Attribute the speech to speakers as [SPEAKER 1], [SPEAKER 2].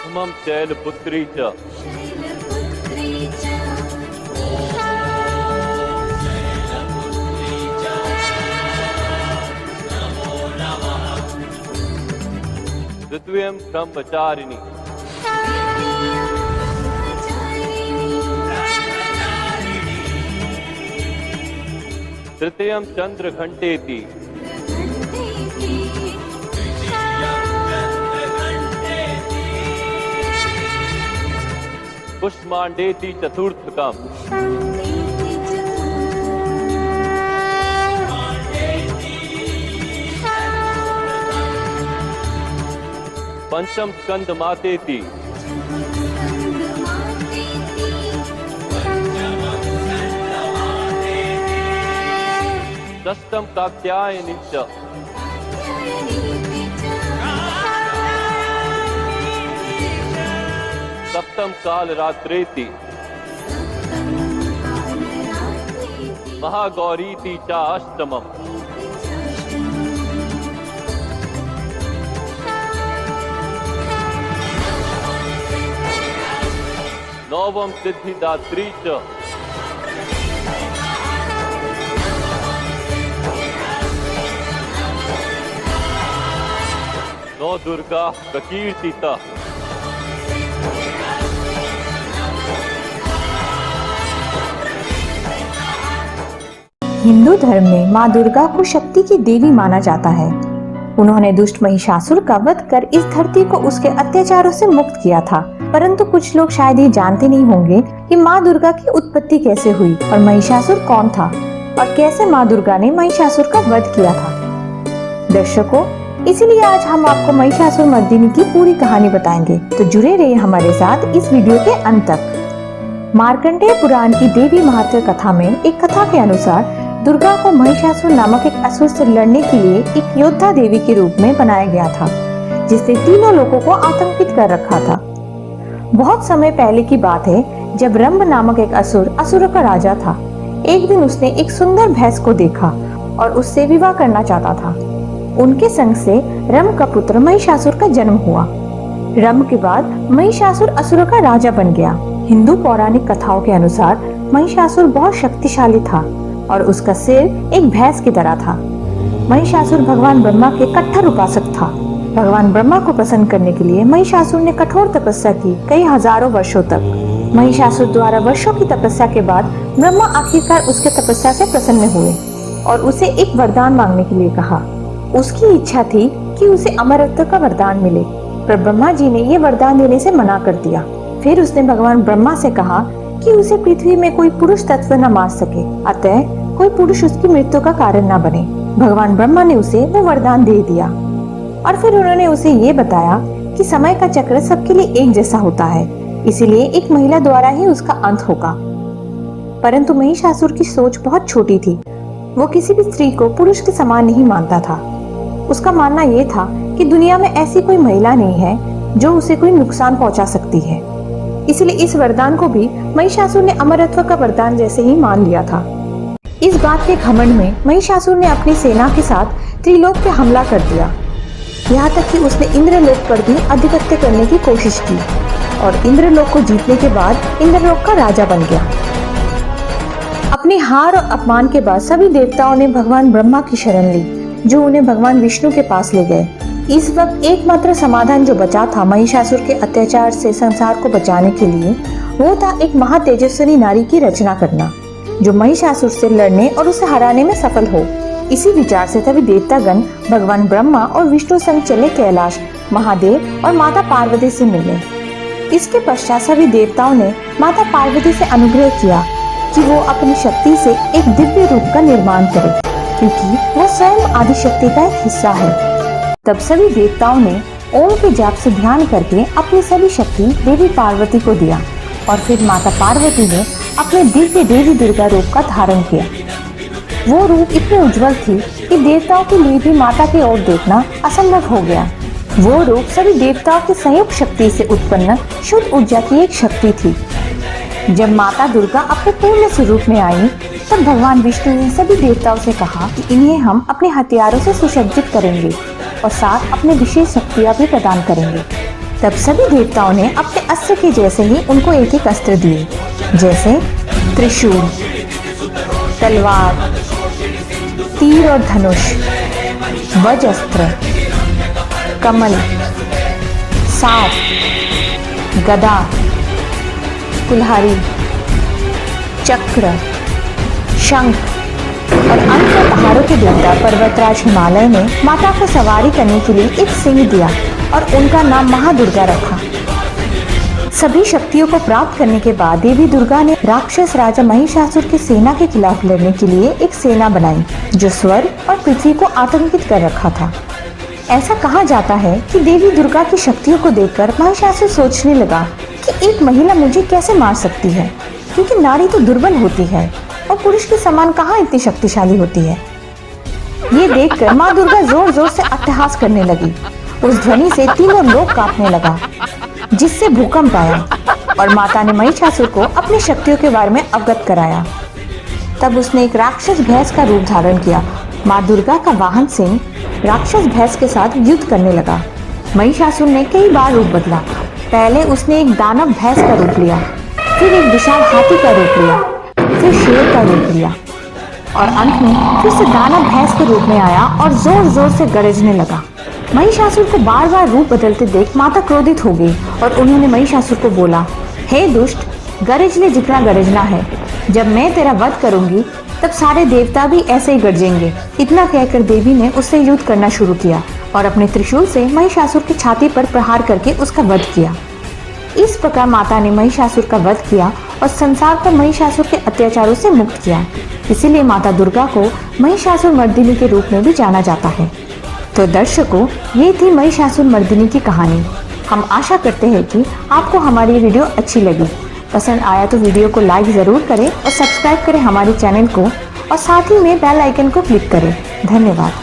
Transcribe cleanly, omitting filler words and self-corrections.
[SPEAKER 1] इमं शैलपुत्री च द्वितीयं ब्रह्मचारिणी तृतीयं चंद्रघंटेति कुष्मांडेति चतुर्थकम् पंचम स्कंदमातेति षष्ठम कात्यायनी च सप्तम कालरात्रेति महागौरीति च अष्टमम् नवम सिद्धिदात्री च नौ दुर्गा प्रकीर्तिता।
[SPEAKER 2] हिंदू धर्म में माँ दुर्गा को शक्ति की देवी माना जाता है। उन्होंने दुष्ट महिषासुर का वध कर इस धरती को उसके अत्याचारों से मुक्त किया था। परंतु कुछ लोग शायद ये जानते नहीं होंगे कि माँ दुर्गा की उत्पत्ति कैसे हुई और महिषासुर कौन था और कैसे माँ दुर्गा ने महिषासुर का वध किया था। दर्शकों, इसीलिए आज हम आपको महिषासुर मर्दिनी की पूरी कहानी बताएंगे, तो जुड़े रहिए हमारे साथ इस वीडियो के अंत तक। मार्कंडेय पुराण की देवी महात्म्य कथा में एक कथा के अनुसार दुर्गा को महिषासुर नामक एक असुर से लड़ने के लिए एक योद्धा देवी के रूप में बनाया गया था, जिसने तीनों लोगों को आतंकित कर रखा था। बहुत समय पहले की बात है, जब रंभ नामक एक असुरों का राजा था। एक दिन उसने एक सुंदर भैंस को देखा और उससे विवाह करना चाहता था। उनके संग से रंभ का पुत्र महिषासुर का जन्म हुआ। रंभ के बाद महिषासुर असुरों का राजा बन गया। हिंदू पौराणिक कथाओं के अनुसार महिषासुर बहुत शक्तिशाली था और उसका सिर एक भैंस की तरह था। महिषासुर भगवान ब्रह्मा के कट्टर उपासक था। भगवान ब्रह्मा को प्रसन्न करने के लिए महिषासुर ने कठोर तपस्या की, कई हजारों वर्षों तक। महिषासुर द्वारा वर्षों की तपस्या के बाद ब्रह्मा आखिरकार उसके तपस्या से प्रसन्न हुए और उसे एक वरदान मांगने के लिए कहा। उसकी इच्छा थी कि उसे अमरत्व का वरदान मिले, पर ब्रह्मा जी ने ये वरदान देने से मना कर दिया। फिर उसने भगवान ब्रह्मा से कहा कि उसे पृथ्वी में कोई पुरुष तत्व न मार सके, अतः कोई पुरुष उसकी मृत्यु का कारण न बने। भगवान ब्रह्मा ने उसे वो वरदान दे दिया और फिर उन्होंने उसे ये बताया कि समय का चक्र सबके लिए एक जैसा होता है, इसीलिए एक महिला द्वारा ही उसका अंत होगा। परंतु महिषासुर की सोच बहुत छोटी थी। वो किसी भी स्त्री को पुरुष के समान नहीं मानता था। उसका मानना ये था कि दुनिया में ऐसी कोई महिला नहीं है जो उसे कोई नुकसान पहुंचा सकती है। इसलिए इस वरदान को भी महिषासुर ने अमरत्व का वरदान जैसे ही मान लिया था। इस बात के घमंड में महिषासुर ने अपनी सेना के साथ त्रिलोक पे हमला कर दिया। यहाँ तक कि उसने इंद्रलोक पर भी आधिपत्य करने की कोशिश की और इंद्रलोक को जीतने के बाद इंद्रलोक का राजा बन गया। अपनी हार और अपमान के बाद सभी देवताओं ने भगवान ब्रह्मा की शरण ली, जो उन्हें भगवान विष्णु के पास ले गए। इस वक्त एकमात्र समाधान जो बचा था महिषासुर के अत्याचार से संसार को बचाने के लिए, वो था एक महातेजस्विनी नारी की रचना करना, जो महिषासुर से लड़ने और उसे हराने में सफल हो। इसी विचार से सभी देवतागण भगवान ब्रह्मा और विष्णु संग चले कैलाश महादेव और माता पार्वती से मिले। इसके पश्चात सभी देवताओं ने माता पार्वती से अनुग्रह किया कि वो अपनी शक्ति से एक दिव्य रूप का निर्माण करे, क्योंकि वो स्वयं आदिशक्ति का एक हिस्सा है। तब सभी देवताओं ने ओम के जाप से ध्यान करके अपनी सभी शक्ति देवी पार्वती को दिया और फिर माता पार्वती ने अपने दिव्य देवी दुर्गा रूप का धारण किया। वो रूप इतनी उज्जवल थी कि देवताओं के लिए भी माता की ओर देखना असंभव हो गया। वो रूप सभी देवताओं की संयुक्त शक्ति से उत्पन्न शुद्ध ऊर्जा की एक शक्ति थी। जब माता दुर्गा अपने पूर्ण स्वरूप में आई, तब भगवान विष्णु ने सभी देवताओं से कहा कि इन्हें हम अपने हथियारों से सुसज्जित करेंगे और साथ अपने विशेष शक्तियां भी प्रदान करेंगे। तब सभी देवताओं ने अपने अस्त्र के जैसे ही उनको एक एक अस्त्र दिए, जैसे त्रिशूल, तलवार, तीर और धनुष, वज्रअस्त्र, कमल, सांप, गदा, कुल्हाड़ी, चक्र, शंख और अंत में पहाड़ों के देवता पर्वतराज हिमालय ने माता को सवारी करने के लिए एक सिंह दिया और उनका नाम महादुर्गा रखा। सभी शक्तियों को प्राप्त करने के बाद देवी दुर्गा ने राक्षस राजा महिषासुर की सेना के खिलाफ लड़ने के लिए एक सेना बनाई जो स्वर्ग और पृथ्वी को आतंकित कर रखा था। ऐसा कहा जाता है कि देवी दुर्गा की शक्तियों को देखकर महिषासुर सोचने लगा कि एक महिला मुझे कैसे मार सकती है, क्योंकि नारी तो दुर्बल होती है और पुरुष के समान कहाँ इतनी शक्तिशाली होती है। ये देखकर माँ दुर्गा जोर जोर से अट्टहास करने लगी। उस ध्वनि से तीनों लोग कांपने लगा, जिससे भूकंप आया और माता ने महिषासुर को अपनी शक्तियों के बारे में अवगत कराया। तब उसने एक राक्षस भैंस का रूप धारण किया। माँ दुर्गा का वाहन सिंह राक्षस भैंस के साथ युद्ध करने लगा। महिषासुर ने कई बार रूप बदला। पहले उसने एक दानव भैंस का रूप लिया, फिर एक विशाल हाथी का रूप लिया, फिर शेर का रूप लिया और अंत में फिर से दानव भैंस के रूप में आया और जोर जोर से गरजने लगा। महिषासुर को बार बार रूप बदलते देख माता क्रोधित हो गई और उन्होंने महिषासुर को बोला, हे दुष्ट, गरज ले जितना गरजना है। जब मैं तेरा वध करूंगी तब सारे देवता भी ऐसे ही गरजेंगे। इतना कहकर देवी ने उससे युद्ध करना शुरू किया और अपने त्रिशूल से महिषासुर की छाती पर प्रहार करके उसका वध किया। इस प्रकार माता ने महिषासुर का वध किया और संसार पर महिषासुर के अत्याचारों से मुक्त किया। इसीलिए माता दुर्गा को महिषासुर मर्दिनी के रूप में भी जाना जाता है। तो दर्शकों, ये थी महिषासुर मर्दिनी की कहानी। हम आशा करते हैं कि आपको हमारी वीडियो अच्छी लगी। पसंद आया तो वीडियो को लाइक ज़रूर करें और सब्सक्राइब करें हमारे चैनल को और साथ ही में बेल आइकन को क्लिक करें। धन्यवाद।